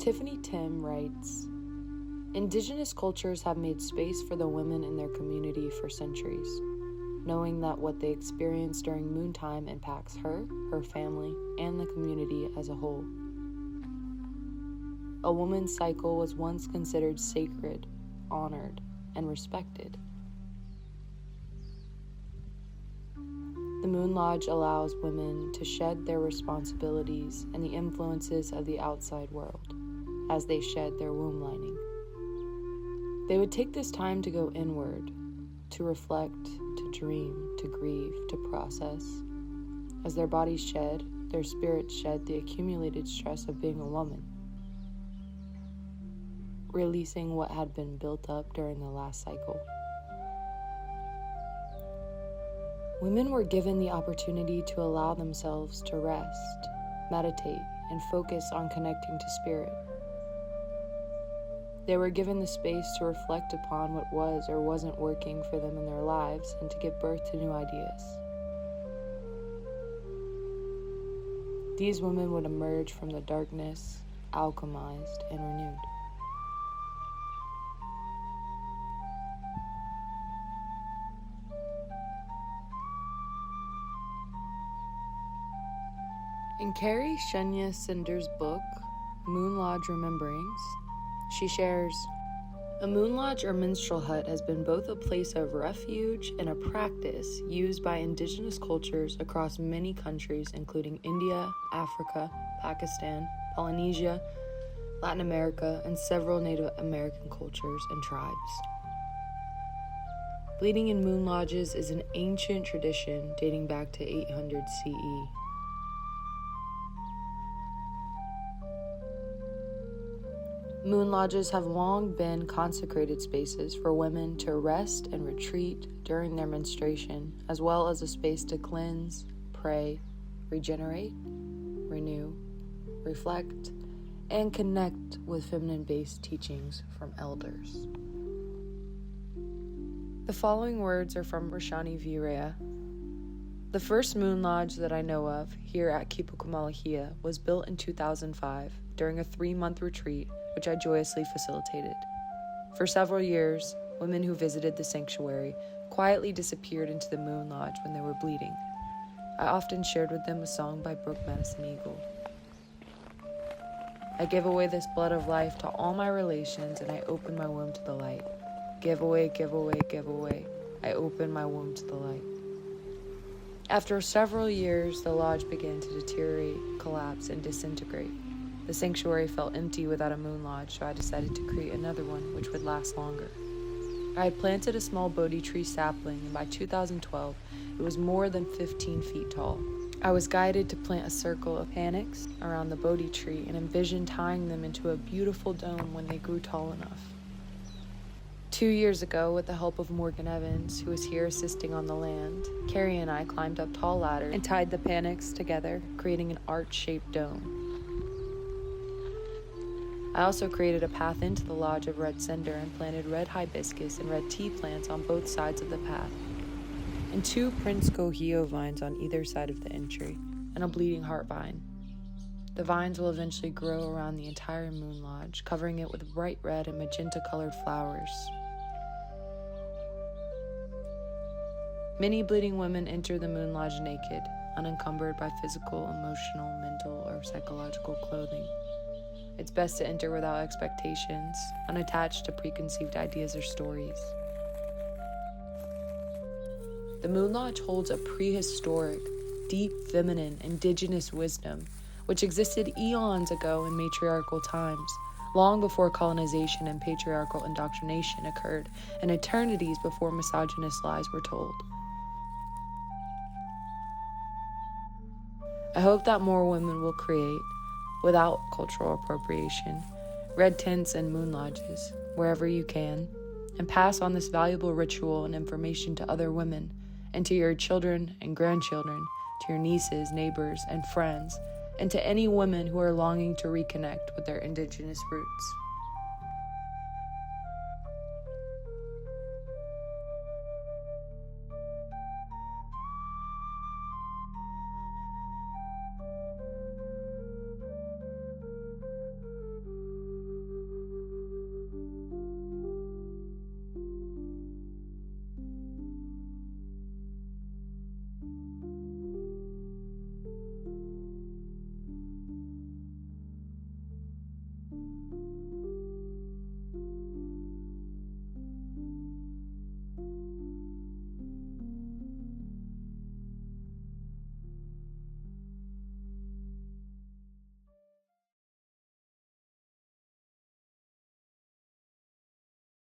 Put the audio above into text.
Tiffany Tim writes, Indigenous cultures have made space for the women in their community for centuries, knowing that what they experience during moon time impacts her family, and the community as a whole. A woman's cycle was once considered sacred, honored, and respected. The Moon Lodge allows women to shed their responsibilities and the influences of the outside world as they shed their womb lining. They would take this time to go inward, to reflect, to dream, to grieve, to process. As their bodies shed, their spirits shed the accumulated stress of being a woman, releasing what had been built up during the last cycle. Women were given the opportunity to allow themselves to rest, meditate, and focus on connecting to spirit. They were given the space to reflect upon what was or wasn't working for them in their lives and to give birth to new ideas. These women would emerge from the darkness, alchemized and renewed. In Carrie Shenya Cinder's book, Moon Lodge Rememberings, she shares, a moon lodge or minstrel hut has been both a place of refuge and a practice used by indigenous cultures across many countries, including India, Africa, Pakistan, Polynesia, Latin America, and several Native American cultures and tribes. Bleeding in moon lodges is an ancient tradition dating back to 800 CE. Moon lodges have long been consecrated spaces for women to rest and retreat during their menstruation, as well as a space to cleanse, pray, regenerate, renew, reflect, and connect with feminine-based teachings from elders. The following words are from Rashani V. The first moon lodge that I know of here at Kipukamaluhia was built in 2005 during a 3-month retreat, which I joyously facilitated. For several years, women who visited the sanctuary quietly disappeared into the moon lodge when they were bleeding. I often shared with them a song by Brooke Madison Eagle. I give away this blood of life to all my relations, and I open my womb to the light. Give away, give away, give away. I open my womb to the light. After several years, the lodge began to deteriorate, collapse, and disintegrate. The sanctuary felt empty without a moon lodge, so I decided to create another one which would last longer. I had planted a small Bodhi tree sapling, and by 2012, it was more than 15 feet tall. I was guided to plant a circle of panics around the Bodhi tree and envisioned tying them into a beautiful dome when they grew tall enough. 2 years ago, with the help of Morgan Evans, who was here assisting on the land, Carrie and I climbed up tall ladders and tied the panics together, creating an arch-shaped dome. I also created a path into the lodge of red cinder and planted red hibiscus and red tea plants on both sides of the path, and 2 Prince Cohio vines on either side of the entry, and a bleeding heart vine. The vines will eventually grow around the entire moon lodge, covering it with bright red and magenta-colored flowers. Many bleeding women enter the moon lodge naked, unencumbered by physical, emotional, mental, or psychological clothing. It's best to enter without expectations, unattached to preconceived ideas or stories. The Moon Lodge holds a prehistoric, deep feminine, indigenous wisdom, which existed eons ago in matriarchal times, long before colonization and patriarchal indoctrination occurred, and eternities before misogynist lies were told. I hope that more women will create, without cultural appropriation, red tents and moon lodges, wherever you can, and pass on this valuable ritual and information to other women, and to your children and grandchildren, to your nieces, neighbors, and friends, and to any women who are longing to reconnect with their indigenous roots.